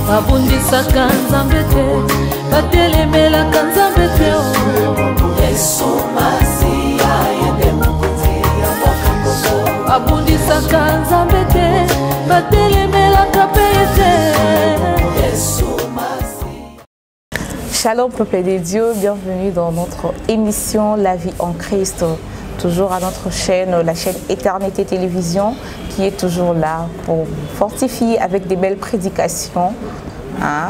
babundisaka nzambe te batelemelaka nzambe te Yesu Masiya yende mokonzi ya mboka Kongo babundisaka nzambe te batelemelaka pe te Yesu Masiya. Shalom peuple de Dieu, bienvenue dans notre émission La vie en Christ. Toujours à notre chaîne, la chaîne Éternité Télévision, qui est toujours là pour vous fortifier avec des belles prédications,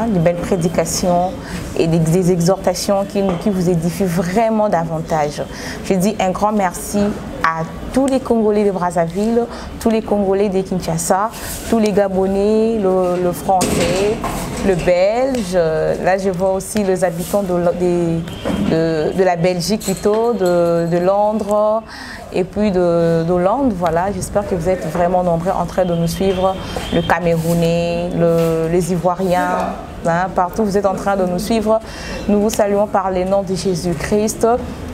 des belles prédications et des exhortations qui vous édifient vraiment davantage. Je dis un grand merci à tous les Congolais de Brazzaville, tous les Congolais de Kinshasa, tous les Gabonais, le Français, le Belge. Là, je vois aussi les habitants de la Belgique plutôt, de Londres et puis d'Hollande. Voilà, j'espère que vous êtes vraiment nombreux en train de nous suivre. Le Camerounais, les Ivoiriens, partout vous êtes en train de nous suivre. Nous vous saluons par les noms de Jésus-Christ.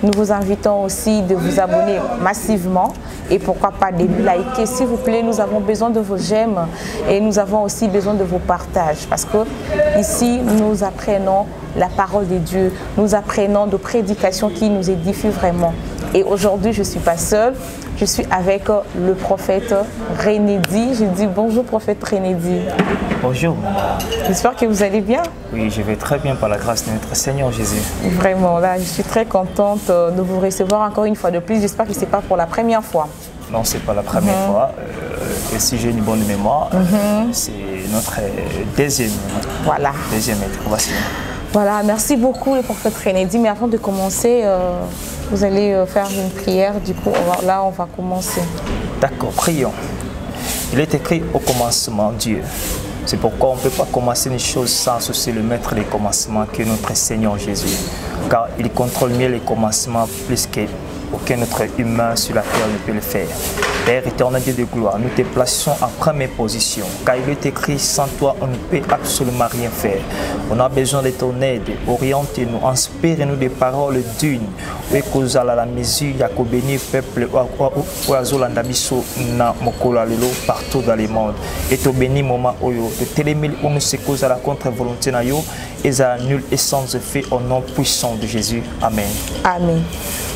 Nous vous invitons aussi de vous abonner massivement et pourquoi pas de liker. S'il vous plaît, nous avons besoin de vos j'aime et nous avons aussi besoin de vos partages parce que ici, nous apprenons la parole de Dieu. Nous apprenons de prédications qui nous édifient vraiment. Et aujourd'hui, je ne suis pas seule. Je suis avec le prophète Renédi. Je dis bonjour prophète Renédi. Bonjour. J'espère que vous allez bien. Oui, je vais très bien par la grâce de notre Seigneur Jésus. Vraiment, là, je suis très contente de vous recevoir encore une fois de plus. J'espère que ce n'est pas pour la première fois. Non, ce n'est pas la première fois. Et si j'ai une bonne mémoire, c'est notre deuxième intervention. Voilà, merci beaucoup le prophète Renédi. Mais avant de commencer, vous allez faire une prière. Du coup, là, on va commencer. D'accord, prions. Il est écrit au commencement Dieu. C'est pourquoi on ne peut pas commencer une chose sans aussi le maître des commencements que notre Seigneur Jésus. Car il contrôle mieux les commencements plus qu'aucun autre humain sur la terre ne peut le faire. Père éternel Dieu de gloire, nous te plaçons en première position. Car il est écrit, sans toi, on ne peut absolument rien faire. On a besoin de ton aide. Oriente-nous, inspire-nous des paroles d'une. Et cause à la mesure, à bénir peuple, partout dans le monde. Et te bénis, moment où de télémil, où nous se cause à la contre-volonté, et à nul et sans effet, au nom puissant de Jésus. Amen. Amen.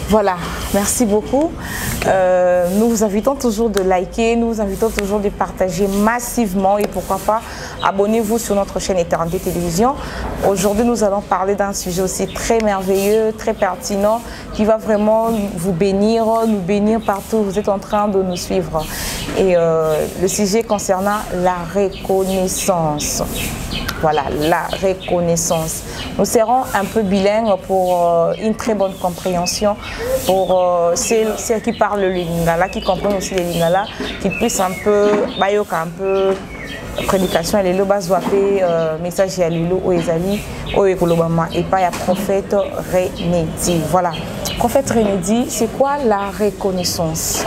Voilà, merci beaucoup. Nous vous invitons toujours de liker, nous vous invitons toujours de partager massivement et pourquoi pas abonnez-vous sur notre chaîne Éternité Télévision. Aujourd'hui, nous allons parler d'un sujet aussi très merveilleux, très pertinent qui va vraiment vous bénir, nous bénir partout où vous êtes en train de nous suivre. Et le sujet concernant la reconnaissance. Voilà, la reconnaissance. Nous serons un peu bilingues pour une très bonne compréhension pour ceux qui parlent le lingala, qui comprennent aussi le lingala, qui puissent un peu, un peu prédication, et le message à l'ilo, au ezali, au ekolobama, et pas à prophète Renédi. Voilà. Prophète Renédi, c'est quoi la reconnaissance?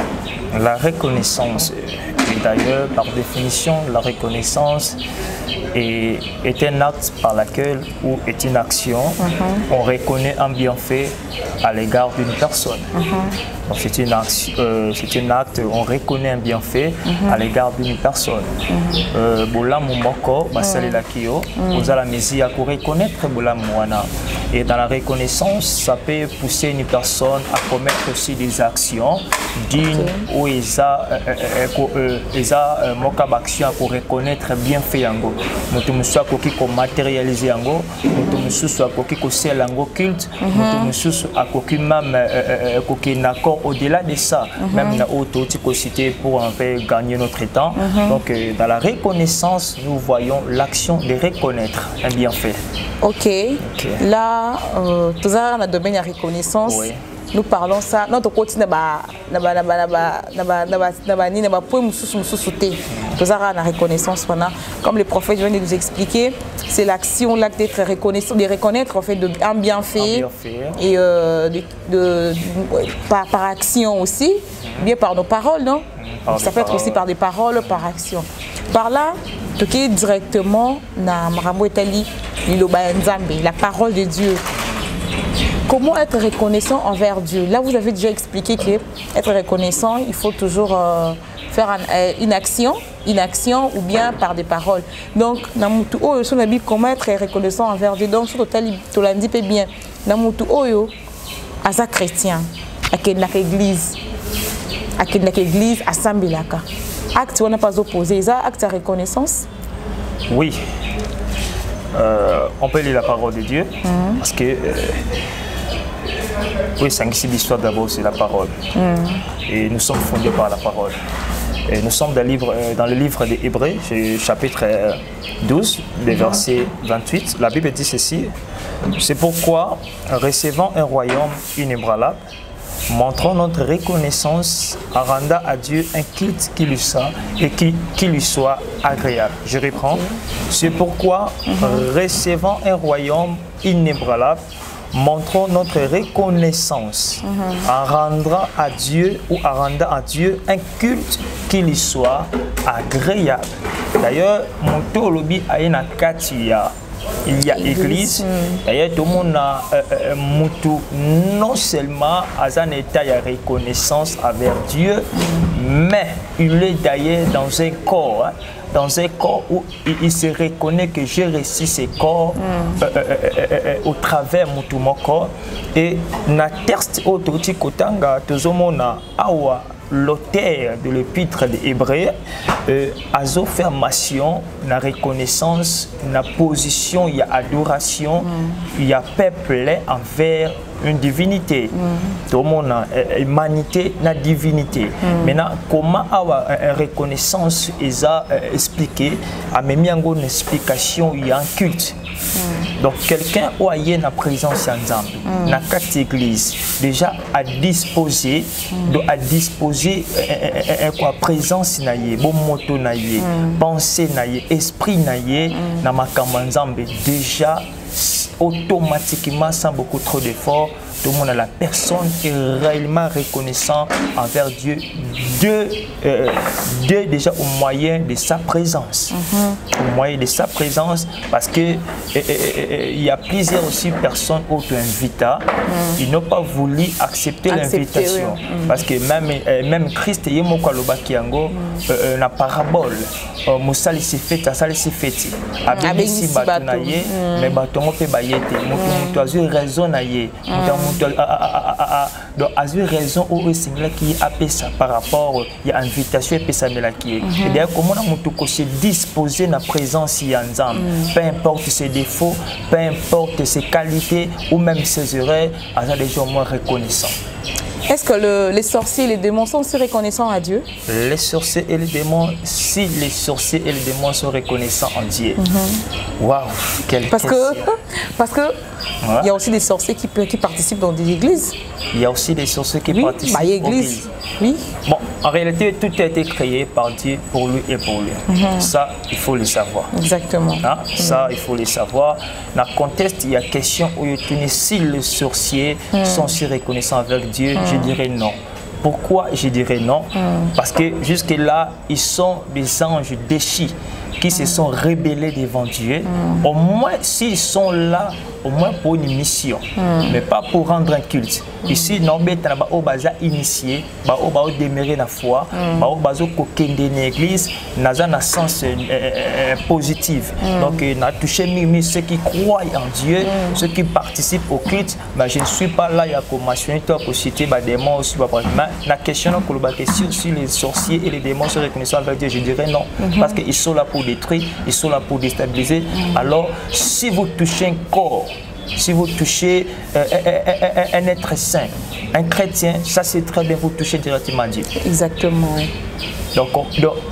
La reconnaissance, et d'ailleurs, par définition, la reconnaissance est un acte par laquelle, ou est une action, on reconnaît un bienfait à l'égard d'une personne. Donc c'est un acte, on reconnaît un bienfait à l'égard d'une personne. Et dans la reconnaissance, ça peut pousser une personne à commettre aussi des actions dignes où ils ont action pour reconnaître bienfait. Nous sommes pour matérialiser ango, nous sommes pour culte, nous sommes même accord au-delà de ça, même cité pour un peu gagner notre temps. Donc dans la reconnaissance, nous voyons l'action de reconnaître un bienfait. Ok. Là, tout ça dans le domaine de la reconnaissance. Oui. Nous parlons ça, notre côté la reconnaissance, comme le prophète vient de nous expliquer, c'est l'action là d'être reconnaissant, de reconnaître en fait un bienfait et par action aussi, bien par nos paroles, non? Ça peut être aussi par des paroles, par action. Par là, toquer directement na Marambo Etali, la parole de Dieu. Comment être reconnaissant envers Dieu? Là, vous avez déjà expliqué qu'être reconnaissant, il faut toujours faire une action ou bien par des paroles. Donc, Namutu Oyo, sur la Bible, comment être reconnaissant envers Dieu. Donc, sur total, tu l'as dit bien. Namutu Oyo, asa chrétien, à l'église, à Sambilaka. Acte, on n'a pas opposé. Ça, acte de reconnaissance. Oui. On peut lire la parole de Dieu parce que oui, c'est une histoire d'abord, c'est la parole. Et nous sommes fondés par la parole. Et nous sommes dans le livre des Hébreux, chapitre 12, le verset 28. La Bible dit ceci: c'est pourquoi, recevant un royaume inébranlable, montrons notre reconnaissance en rendant à Dieu un culte qui lui soit agréable. Je reprends. C'est pourquoi, recevant un royaume inébranlable, montrons notre reconnaissance en rendant à Dieu un culte qui lui soit agréable. D'ailleurs, mon tolobi a une katia. Il y a église, d'ailleurs tout le monde a non seulement à un état de reconnaissance envers Dieu, mais il est d'ailleurs dans un corps où il se reconnaît que j'ai reçu ce corps au travers de mon corps. Et dans le texte autour kotanga tozomona awa l'auteur de l'épître des Hébreux a affirmation, la reconnaissance, la position, il y a adoration, il y a peuple envers une divinité. Tout le monde a humanité, la divinité. Maintenant, comment avoir une reconnaissance est expliqué, a mis une explication, il y a un culte. Donc quelqu'un qui a une présence en dans quatre églises déjà a disposé quoi présence naie, bon moto naie, pensée naie, esprit naie na makambo nzambe déjà automatiquement sans beaucoup trop d'efforts. Tout le monde a la personne est réellement reconnaissant envers Dieu déjà au moyen de sa présence. Au moyen de sa présence, parce que il y a plusieurs aussi personnes auto-invitées. Ils n'ont pas voulu accepter l'invitation. Parce que même Christ est la parabole. Moussa s'est fait, ça s'est fait. Abénissi batonaye, mais batongo pe bayete. Mutu azu raison naye. Donc azu raison au singla qui appelle ça par rapport il y a invitation et ça melaki. Et d'ailleurs comment on mutu ko se disposer na présence yanzam. Peu importe ses défauts, peu importe ses qualités ou même ses erreurs, à des gens moins reconnaissants. Est-ce que les sorciers et les démons sont aussi reconnaissants à Dieu? Les sorciers et les démons, si les sorciers et les démons sont reconnaissants en Dieu. Waouh, quelle question. Parce que il y a aussi des sorciers qui participent dans des églises. Il y a aussi des sorciers qui participent dans l'église. Oui. Bon, en réalité, tout a été créé par Dieu pour lui et pour lui. Ça, il faut le savoir. Exactement. Hein? Ça, il faut le savoir. Dans le contexte, il y a question où si les sorciers sont si reconnaissants avec Dieu, je dirais non. Pourquoi je dirais non? Parce que jusque-là, ils sont des anges déchus qui se sont rebellés devant Dieu. Au moins, s'ils sont là, au moins pour une mission, mais pas pour rendre un culte. Ici, nous avons initié, nous avons démarré la foi, nous avons kokende l'église, nous avons un sens positif. Donc, nous avons touché ceux qui croient en Dieu, ceux qui participent au culte. Mais je ne suis pas là pour mentionner, pour citer des démons aussi. Mais la question si les sorciers et les démons sont reconnaissants avec Dieu, je dirais non. Parce qu'ils sont là pour détruire, ils sont là pour déstabiliser. Alors, si vous touchez un corps, si vous touchez un être saint, un chrétien, ça c'est très bien, vous touchez directement Dieu. Exactement. Donc,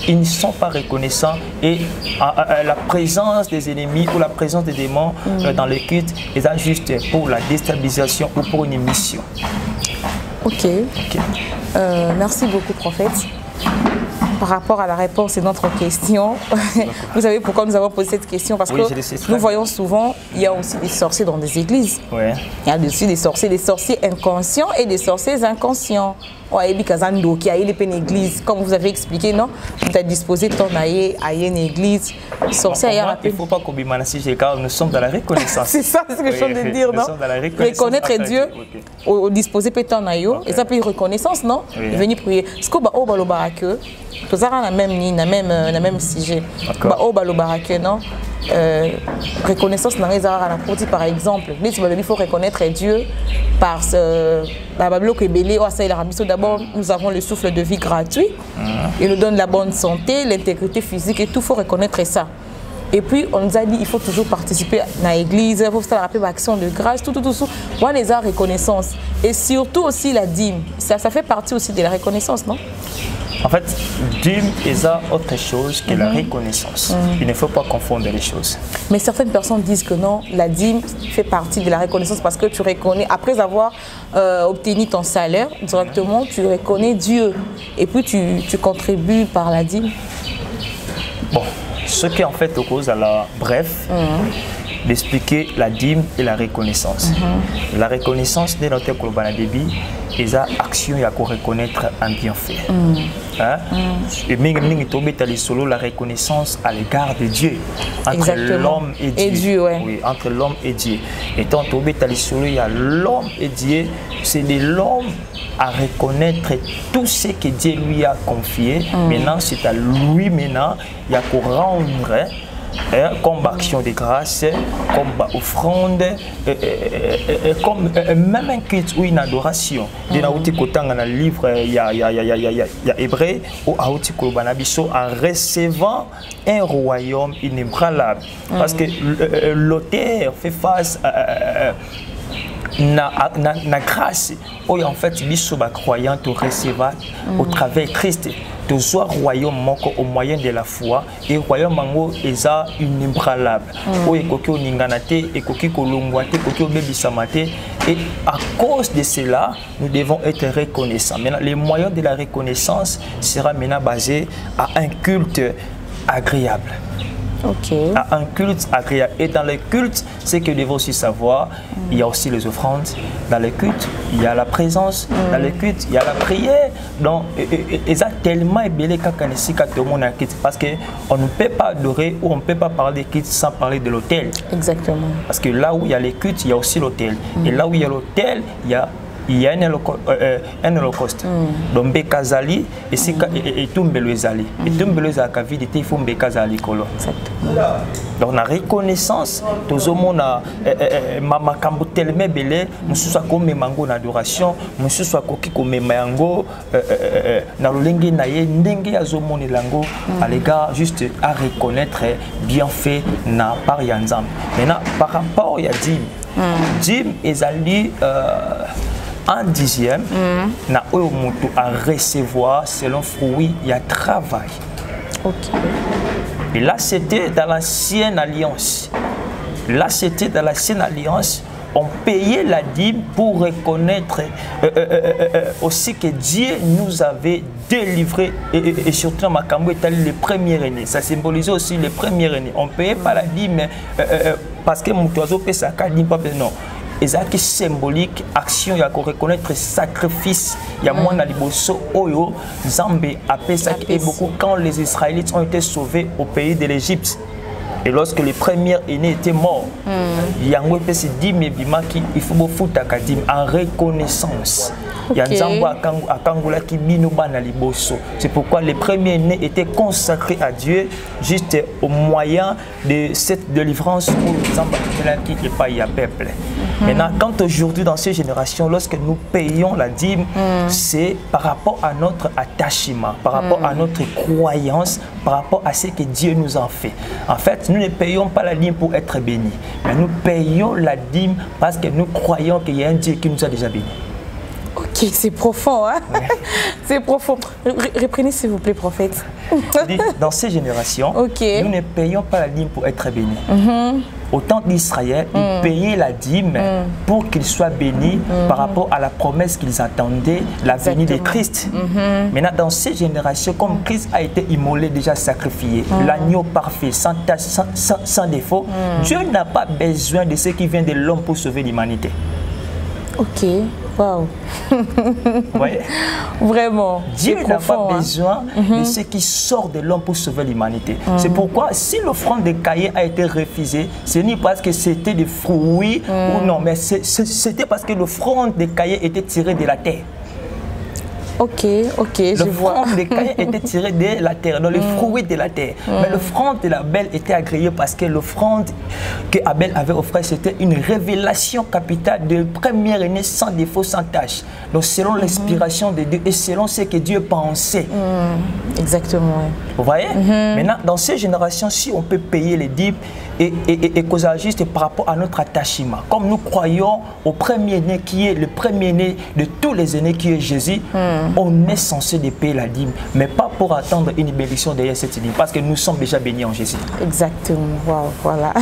ils ne sont pas reconnaissants et la présence des ennemis ou la présence des démons dans le culte est juste pour la déstabilisation ou pour une mission. Ok. Merci beaucoup, prophète. Par rapport à la réponse de notre question, vous savez pourquoi nous avons posé cette question? Parce que nous voyons souvent, il y a aussi des sorciers dans des églises. Ouais. Il y a aussi des sorciers inconscients et des sorciers inconscients. Qui a une église, comme vous avez expliqué, non? Vous avez disposé de ton aïe à une église. Sorcier, il ne faut pas qu'on nous sommes dans la reconnaissance. C'est ça, c'est ce que je viens de dire, non? Reconnaître Dieu, au disposer de ton aïe, et ça peut être reconnaissance, non? Venir prier. Ce que Tous la même ligne, la même sujet. Au balobarake non. Reconnaissance dans les arts par exemple. Il faut reconnaître Dieu par d'abord nous avons le souffle de vie gratuit. Il nous donne la bonne santé, l'intégrité physique et tout. Il faut reconnaître ça. Et puis on nous a dit il faut toujours participer à l'église, il faut faire l'action de grâce, tout. Voilà les arts reconnaissance. Et surtout aussi la dîme. Ça fait partie aussi de la reconnaissance, non? En fait, dîme est autre chose que la reconnaissance. Il ne faut pas confondre les choses. Mais certaines personnes disent que non, la dîme fait partie de la reconnaissance parce que tu reconnais, après avoir obtenu ton salaire, directement, tu reconnais Dieu. Et puis tu contribues par la dîme. Bon, ce qui est en fait au cause à la bref, d'expliquer la dîme et la reconnaissance. La reconnaissance de notre Kolobana Debi, c'est action pour reconnaître un bienfait. Et la reconnaissance à l'égard de Dieu, entre l'homme et Dieu. Oui, entre l'homme et Dieu. Et tant il y a l'homme et Dieu, c'est de l'homme à reconnaître tout ce que Dieu lui a confié. Maintenant, c'est à lui maintenant, il y a pour rendre comme action de grâce, comme offrande, comme même un culte ou une adoration. Dans le livre, il y a Hébreu, en recevant un royaume inébranlable. Parce que l'auteur fait face à la grâce où en fait biso ba croyant to recevoir au travers de Christ to soit royaume moko au moyen de la foi et royaume mango eza inébranlable où ekoki oningana te ekoki kolongwa te ekoki obebisama te et à cause de cela nous devons être reconnaissants. Maintenant les moyens de la reconnaissance sera maintenant basé à un culte agréable. À un culte agréable. Et dans le culte, ce que nous devons aussi savoir, il y a aussi les offrandes. Dans le culte, il y a la présence. Dans le culte, il y a la prière. Donc, il y a tellement de culte parce qu'on ne peut pas adorer ou on ne peut pas parler de culte sans parler de l'autel. Exactement. Parce que là où il y a les cultes, il y a aussi l'autel. Et là où il y a l'autel, il y a un holocauste. Donc, Bekazali et Tumbelo Ezali. Et Tumbelo Ezali, il faut Bekazali. Donc, la reconnaissance, tout le monde a Mamakambo tellement belé, nous sommes comme mango d'adoration, nous sommes comme mango, dans le lingue naïe, n'engue azomone lango, à l'égard juste à reconnaître bien fait na par yanzam. Maintenant, par rapport à Dim, Dim Ezali. Un dixième, na oyomutu à recevoir selon fruit, il y a travail. Et là, c'était dans l'ancienne alliance. Là, c'était dans l'ancienne alliance. On payait la dîme pour reconnaître aussi que Dieu nous avait délivré et surtout dans Makambo était le premier aîné. Ça symbolisait aussi le premier aîné. On ne payait pas la dîme parce que mon oiseau paye sa dîme, non. Et ça qui symbolique action, il y a qu'on reconnaître sacrifice. Il y a moins d'aliboso oyo Zambé appelle ça et beaucoup quand les Israélites ont été sauvés au pays de l'Égypte. Et lorsque les premiers aînés étaient morts, il y a un peu dit il faut foutre en reconnaissance. C'est pourquoi les premiers nés étaient consacrés à Dieu juste au moyen de cette délivrance où qui est pas y a peuple. Maintenant, quand aujourd'hui dans ces générations, lorsque nous payons la dîme, c'est par rapport à notre attachement, par rapport à notre croyance, par rapport à ce que Dieu nous en fait. En fait, nous ne payons pas la dîme pour être bénis, mais nous payons la dîme parce que nous croyons qu'il y a un Dieu qui nous a déjà bénis. Ok, c'est profond, hein? C'est profond. Reprenez s'il vous plaît, prophète. Dans ces générations, nous ne payons pas la dîme pour être bénis. Au temps d'Israël, ils payaient la dîme pour qu'ils soient bénis par rapport à la promesse qu'ils attendaient, la venue de Christ. Maintenant, dans ces générations, comme Christ a été immolé, déjà sacrifié, l'agneau parfait, sans tache, sans défaut, Dieu n'a pas besoin de ce qui vient de l'homme pour sauver l'humanité. Ok. Wow. Ouais. Vraiment. Dieu n'a pas besoin de ce qui sort de l'homme pour sauver l'humanité. C'est pourquoi si l'offrande de Caïn a été refusée, ce n'est pas parce que c'était des fruits ou non, mais c'était parce que l'offrande de Caïn était tirée de la terre. Ok, je vois. L'offrande de Caïn était tirée de la terre, donc le fruit de la terre. Mais l'offrande de l'Abel était agréée parce que l'offrande que Abel avait offerte, c'était une révélation capitale de premier-né sans défaut, sans tâche. Donc selon l'inspiration de Dieu et selon ce que Dieu pensait. Exactement. Vous voyez? Maintenant, dans ces générations, si on peut payer les dîmes et causer juste par rapport à notre attachement, comme nous croyons au premier-né qui est le premier-né de tous les aînés qui est Jésus, on est censé de payer la dîme, mais pas pour attendre une bénédiction derrière cette dîme, parce que nous sommes déjà bénis en Jésus. Exactement. Wow, voilà.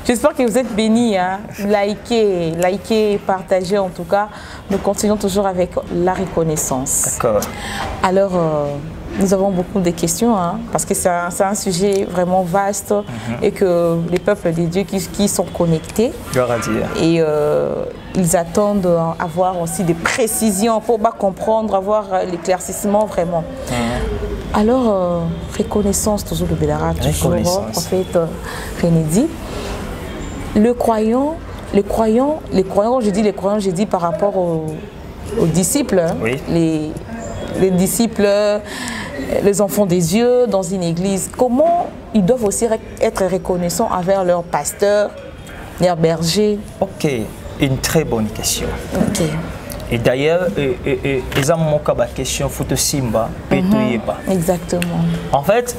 J'espère que vous êtes bénis. Hein? Likez, partagez en tout cas. Nous continuons toujours avec la reconnaissance. D'accord. Alors, nous avons beaucoup de questions, hein, parce que c'est un sujet vraiment vaste et que les peuples de Dieu qui sont connectés, et ils attendent avoir aussi des précisions pour comprendre, avoir l'éclaircissement vraiment. Alors, reconnaissance, toujours le Bélara, toujours, prophète René dit, les croyants, je dis par rapport aux disciples, hein, les disciples, les enfants des yeux dans une église, comment ils doivent aussi être reconnaissants envers leur pasteur, leur berger? Ok, une très bonne question. Ok. Et d'ailleurs, ils ont mon question photo Simba, exactement. En fait,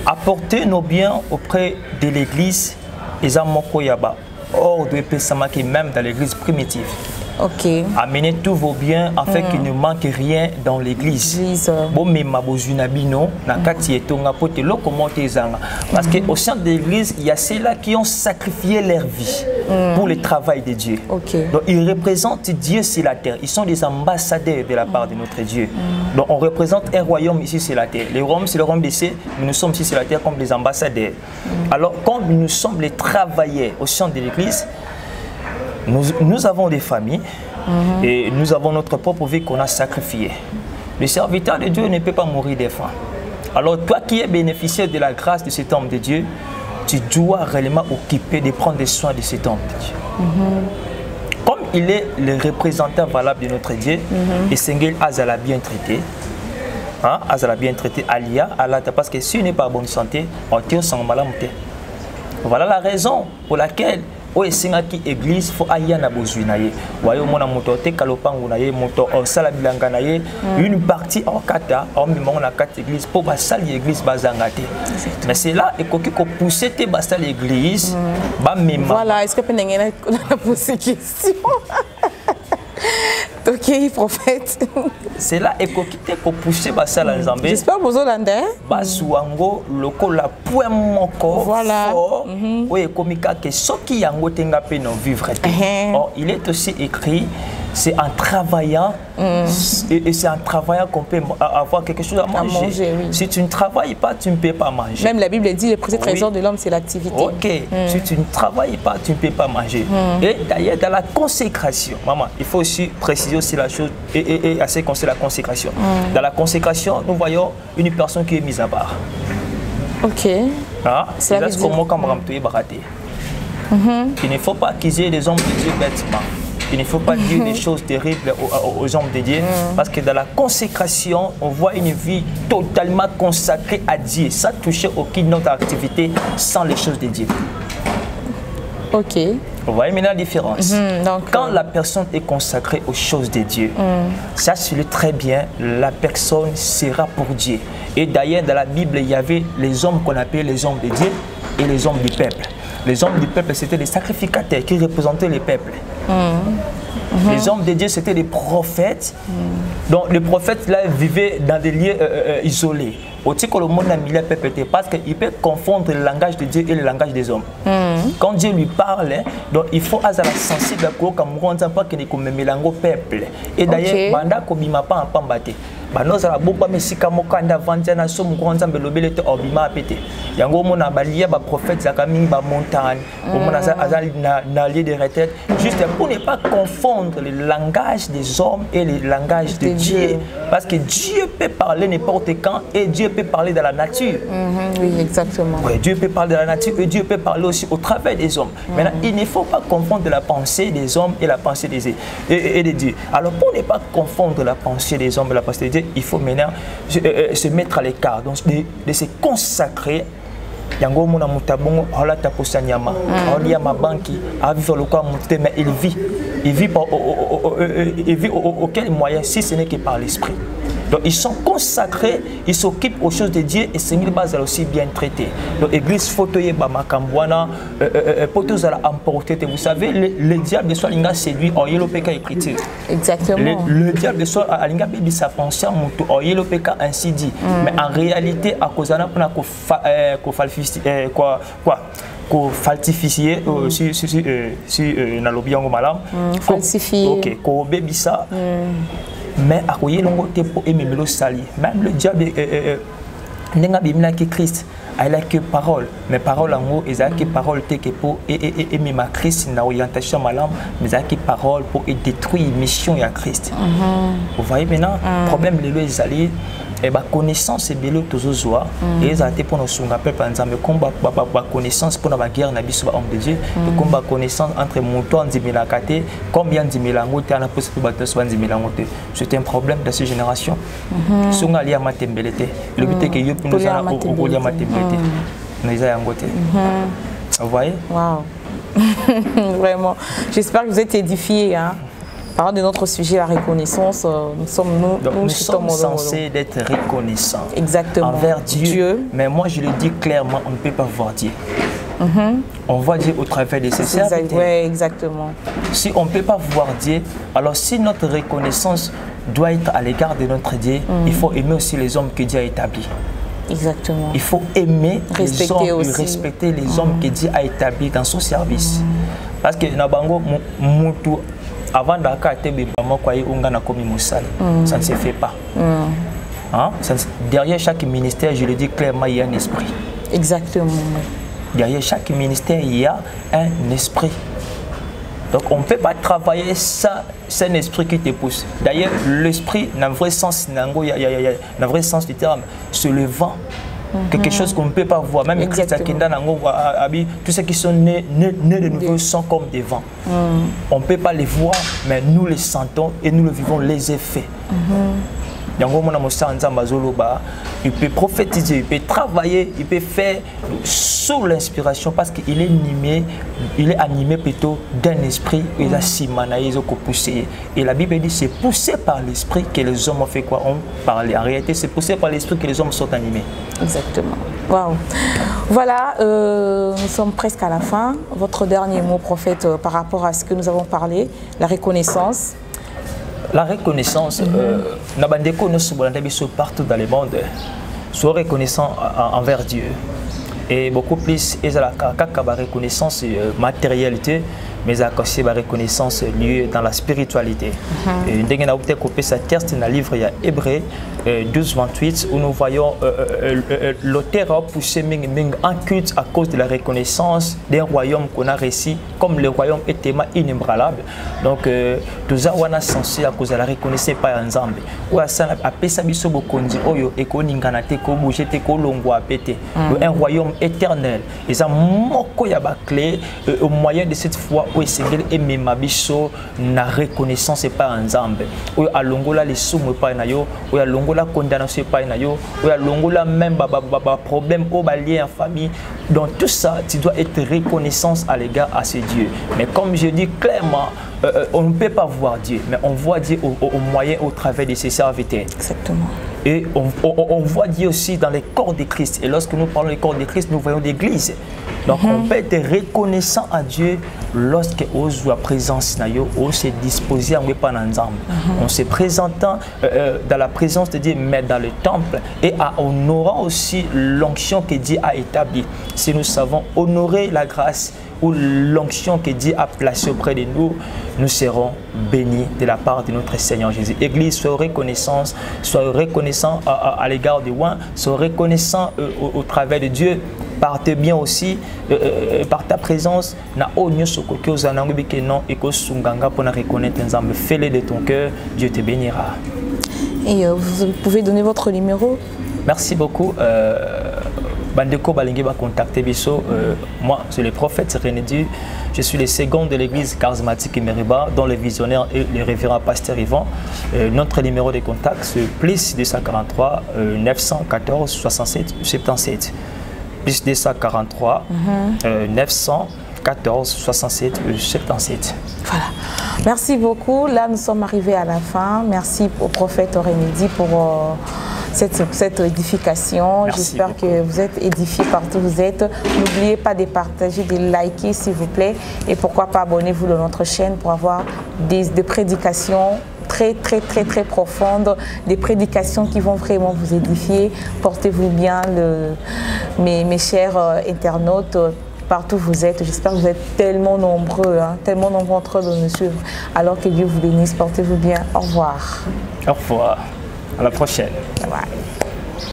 apporter nos biens auprès de l'église, ils ont mon koyaba hors de Pessamaki, même dans l'église primitive. Ok. Amenez tous vos biens afin qu'il ne manque rien dans l'église. Parce qu'au sein de l'église, il y a ceux-là qui ont sacrifié leur vie pour le travail de Dieu. Okay. Donc ils représentent Dieu sur la terre. Ils sont des ambassadeurs de la part de notre Dieu. Donc on représente un royaume ici sur la terre. Le royaume, c'est le royaume des cieux, mais nous sommes ici sur la terre comme des ambassadeurs. Alors comme nous sommes les travailleurs au sein de l'église, nous avons des familles et nous avons notre propre vie qu'on a sacrifiée. Le serviteur de Dieu ne peut pas mourir des fois. Alors toi qui es bénéficiaire de la grâce de cet homme de Dieu, tu dois réellement occuper de prendre soin de cet homme de Dieu. Comme il est le représentant valable de notre Dieu, et Sengel Azala bien traité, Azala bien traité Alia, parce que si on n'est pas en bonne santé, on tire son malade. Voilà la raison pour laquelle o esengaki église fo aya na bozwi na ye wayo mona moto te kalopangu na ye moto osala bilanga na ye une partie en kata en mimon na kata église pour basali église bazanga te mais c'est là et koki ko pousser te basali église ba mema. Voilà, est-ce que pendenge na poser question? Ok, prophète. C'est là et koki te ko pousser basala nzambe. J'espère que vous entendez. Basuango loko la point moko. Voilà. Oui, komika que soki yango tenga pe non vivre. Or, il est aussi écrit, c'est en travaillant et c'est en travaillant qu'on peut avoir quelque chose à manger. Oui. Si tu ne travailles pas, tu ne peux pas manger. Même la Bible dit le premier trésor de l'homme, c'est l'activité. Ok. Si tu ne travailles pas, tu ne peux pas manger. Et d'ailleurs, dans la consécration, maman, il faut aussi préciser aussi la chose et à ce qu'on sait la consécration. Dans la consécration, nous voyons une personne qui est mise à part. Ok. C'est là comment il ne faut pas accuser les hommes de Dieu bêtement. Il ne faut pas dire des choses terribles aux hommes de Dieu. Parce que dans la consécration, on voit une vie totalement consacrée à Dieu, sans toucher aucune autre activité, sans les choses de Dieu. Ok. Vous voyez maintenant la différence. Donc, quand la personne est consacrée aux choses de Dieu, ça c'est très bien, la personne sera pour Dieu. Et d'ailleurs, dans la Bible, il y avait les hommes qu'on appelait les hommes de Dieu et les hommes du peuple. Les hommes du peuple, c'était des sacrificateurs qui représentaient le peuple. Les hommes de Dieu, c'était des prophètes. Donc, les prophètes, là, vivaient dans des lieux isolés. Aussi que le monde a mis le peuple, parce qu'il peut confondre le langage de Dieu et le langage des hommes. Quand Dieu lui parle, donc il faut être sensible à ce qu'il ne mélange pas peuple. Et d'ailleurs, banda ko bima pa pambate. banoza la boba mesika mokanda vandia na so moko nzambe lobele te obima pété yango mona balia ba prophète zaka mingi ba montagne mona azali na lieu de retraite juste pour ne pas confondre le langage des hommes et le langage de Dieu parce que Dieu peut parler n'importe quand et Dieu peut parler dans la nature. Oui, exactement. Oui, Dieu peut parler de la nature et Dieu peut parler aussi au travers des hommes. Maintenant, il ne faut pas confondre la pensée des hommes et la pensée de Dieu. Alors, pour ne pas confondre la pensée des hommes et la pensée de Dieu, il faut maintenant se mettre à l'écart, donc de se consacrer. Yango mona mutabongo ala taposa nyama ali ma banki a vivre le quoi monter mais il vit auquel moyen si ce n'est que par l'esprit. Donc ils sont consacrés, ils s'occupent aux choses de Dieu et Seigneur base aussi bien traité. Donc l'église photoye bama kambwana potos à emporter. Vous savez le diable soit linga séduit en yelo peka écriture. Exactement. Le diable soit à linga bibi sa pensée mutu en yelo peka ainsi dit. Mais en réalité à cause na pona ko falsifier ko falsifier si na lobi yango malam falsifier. OK ko bebisa. Mais à quoi il est pour aimer le sali. Même le diable n'est pas que Christ. Il a que parole. Mais parole en haut, il a que parole pour aimer ma Christ dans l'orientation malade, mais il a que parole pour détruire la mission de Christ. Vous voyez maintenant, le problème les alliés. Et la connaissance est belle toujours et ils ont été pour nous soumettre par exemple combat connaissance pour la guerre n'abîme sur homme de Dieu et combat connaissance entre moutons et milakate combien de milangote à la possibilité de battre soit de milangote c'est un problème de cette génération sont allés à matembelete le but est que yo nous allons au lieu matembelete nous allons angote vous voyez vraiment j'espère que vous êtes édifiés hein. Parlant de notre sujet, la reconnaissance, nous sommes censés d'être reconnaissants envers Dieu. Mais moi, je le dis clairement, on ne peut pas voir Dieu. On voit Dieu au travers de ses serviteurs. Oui, exactement. Si on ne peut pas voir Dieu, alors si notre reconnaissance doit être à l'égard de notre Dieu, il faut aimer aussi les hommes que Dieu a établis. Exactement. Il faut aimer les hommes, respecter les hommes que Dieu a établis dans son service. Parce que Nabango, Moutou, avant d'accueillir ça ne se fait pas. Hein? Derrière chaque ministère, je le dis clairement, il y a un esprit. Exactement. Derrière chaque ministère, il y a un esprit. Donc on ne peut pas travailler ça, c'est un esprit qui te pousse. D'ailleurs, l'esprit, dans le vrai sens, dans le vrai sens du terme, c'est le vent. Quelque chose qu'on ne peut pas voir. Même tous ceux qui sont nés de nouveau sont comme des vents. On ne peut pas les voir, mais nous les sentons et nous le vivons les effets. Il peut prophétiser, il peut travailler, il peut faire sous l'inspiration parce qu'il est animé plutôt d'un esprit. Il a poussé. Et la Bible dit c'est poussé par l'esprit que les hommes ont fait quoi? On parlait. En réalité, c'est poussé par l'esprit que les hommes sont animés. Exactement. Waouh. Voilà, nous sommes presque à la fin. Votre dernier mot, prophète, par rapport à ce que nous avons parlé, la reconnaissance. La reconnaissance, partout dans le monde, soit reconnaissant envers Dieu. Et beaucoup plus, il y a la reconnaissance matérialité, mais il y a aussi la reconnaissance liée dans la spiritualité. Et dès qu'on a coupé sa texte dans le livre Hébreux 12-28, où nous voyons l'auteur a poussé un culte à cause de la reconnaissance d'un royaume qu'on a réussi, comme le royaume est tellement inébranlable. Donc, nous avons censé à cause de la reconnaissance par ensemble. Ou à ça, après ça, biso bokondi oyo ekoninganate ko boujete ko longwa pété. Un royaume éternel. Et ça moko ya ba clé au moyen de cette foi où Seigneur et Mabiso na reconnaissance par ensemble. Où à longola les somme pas na yo, où à longola condamnation pas na yo, où à longola même problème au lien en famille. Donc tout ça, tu dois être reconnaissance à l'égard à ce Dieu. Mais comme je dis clairement, on ne peut pas voir Dieu, mais on voit Dieu au moyen, au travers de ses serviteurs. Exactement. Et on voit Dieu aussi dans les corps de Christ. Et lorsque nous parlons des corps de Christ, nous voyons l'Église. Donc on peut être reconnaissant à Dieu lorsque on voit la présence, on se dispose à ensemble. On se présentant dans la présence de Dieu, mais dans le temple, et en honorant aussi l'onction que Dieu a établie. Si nous savons honorer la grâce, ou l'onction que Dieu a placée auprès de nous, nous serons bénis de la part de notre Seigneur Jésus. Église, soyez reconnaissant à l'égard de moi, soyez reconnaissant au travers de Dieu. Partez bien aussi par ta présence. Fais-le de ton cœur, Dieu te bénira. Et vous pouvez donner votre numéro? Merci beaucoup. Bandeko Balingi va contacter Bisso. Moi, c'est le prophète René Dieu. Je suis le second de l'église charismatique Meriba, dont le visionnaire est le révérend pasteur Yvan. Notre numéro de contact, c'est plus 243 914 67 77. Plus 243 914 67 77. Voilà. Merci beaucoup. Là, nous sommes arrivés à la fin. Merci au prophète René pour cette édification. J'espère que vous êtes édifiés partout où vous êtes. N'oubliez pas de partager, de liker s'il vous plaît. Et pourquoi pas abonnez-vous dans notre chaîne pour avoir des prédications très profondes, des prédications qui vont vraiment vous édifier. Portez-vous bien, mes chers internautes, partout où vous êtes. J'espère que vous êtes tellement nombreux entre eux de nous suivre. Alors que Dieu vous bénisse. Portez-vous bien. Au revoir. Au revoir. À la prochaine. Ouais.